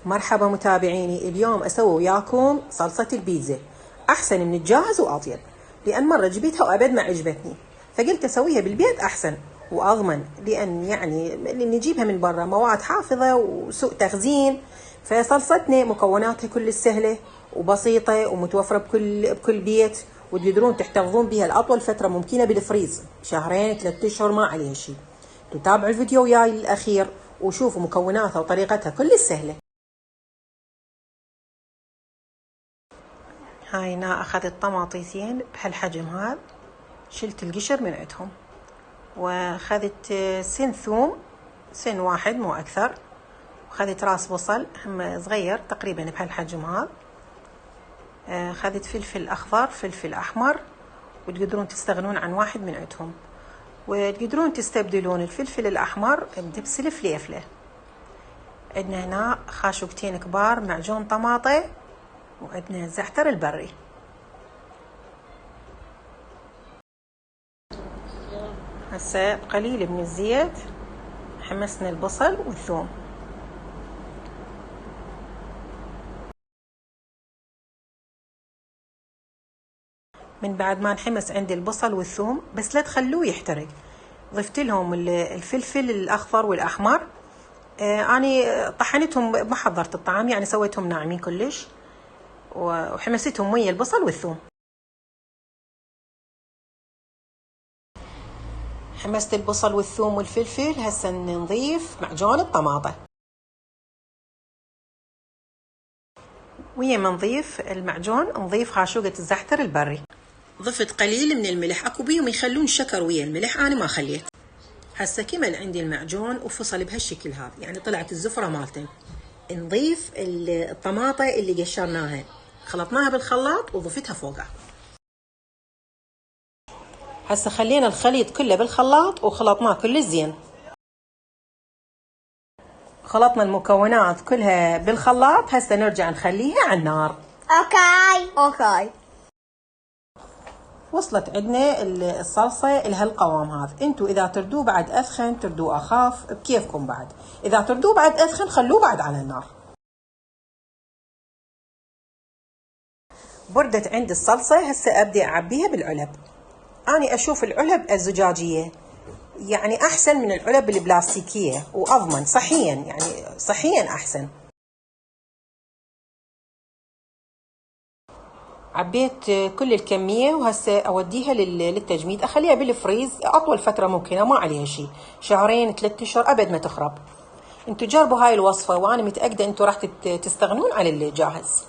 مرحبا متابعيني، اليوم اسوي وياكم صلصة البيتزا احسن من الجاهز واطيب، لان مرة جبتها وابد ما عجبتني، فقلت اسويها بالبيت احسن واضمن، لان يعني اللي نجيبها من برا مواد حافظة وسوء تخزين. فصلصتنا مكوناتها كل سهلة وبسيطة ومتوفرة بكل بيت، وتقدرون تحتفظون بها لأطول فترة ممكنة بالفريز، 2-3 أشهر ما عليها شيء. تتابعوا الفيديو وياي للأخير وشوفوا مكوناتها وطريقتها كل سهلة. هاي أنا أخذت طماطيتين بهالحجم هذا، شلت القشر من عندهم، وأخذت سن ثوم، سن واحد مو أكثر، وأخذت راس بصل هم صغير تقريبا بهالحجم هذا، أخذت فلفل أخضر، فلفل أحمر، وتقدرون تستغنون عن واحد من عندهم، وتقدرون تستبدلون الفلفل الأحمر بدبس الفليفلة. عندنا هنا خاشوقتين كبار معجون طماطة، وعندنا الزعتر البري. هسه بقليل من الزيت حمسنا البصل والثوم، من بعد ما انحمس عندي البصل والثوم بس لا تخلوه يحترق، ضفت لهم الفلفل الأخضر والأحمر. أنا طحنتهم، ما حضرت الطعام، يعني سويتهم ناعمين كلش، وحمستهم ويا البصل والثوم. حمست البصل والثوم والفلفل، هسه نضيف معجون الطماطة. ويا ما نضيف المعجون نضيف خاشوقة الزعتر البري. ضفت قليل من الملح، اكو بيهم يخلون شكر ويا الملح، انا ما خليت. هسه كمل عندي المعجون وفصل بهالشكل هذا، يعني طلعت الزفرة مالته. نضيف الطماطة اللي قشرناها، خلطناها بالخلاط وضفتها فوقها. هسه خلينا الخليط كله بالخلاط وخلطناه كل زين. خلطنا المكونات كلها بالخلاط، هسه نرجع نخليها على النار. اوكي. وصلت عندنا الصلصة لهالقوام هذا. انتوا اذا تردوه بعد اثخن تردوه اخاف بكيفكم، بعد اذا تردوه بعد اثخن خلوه بعد على النار. بردت عندي الصلصة، هسه ابدي اعبيها بالعلب. اني اشوف العلب الزجاجية يعني احسن من العلب البلاستيكية واضمن صحيا، يعني صحيا احسن. عبيت كل الكمية، وهسه اوديها للتجميد، اخليها بالفريز اطول فترة ممكنة، ما عليها شيء، 2-3 أشهر ابد ما تخرب. انتوا جربوا هاي الوصفة وانا متأكدة انتوا راح تستغنون عن الجاهز.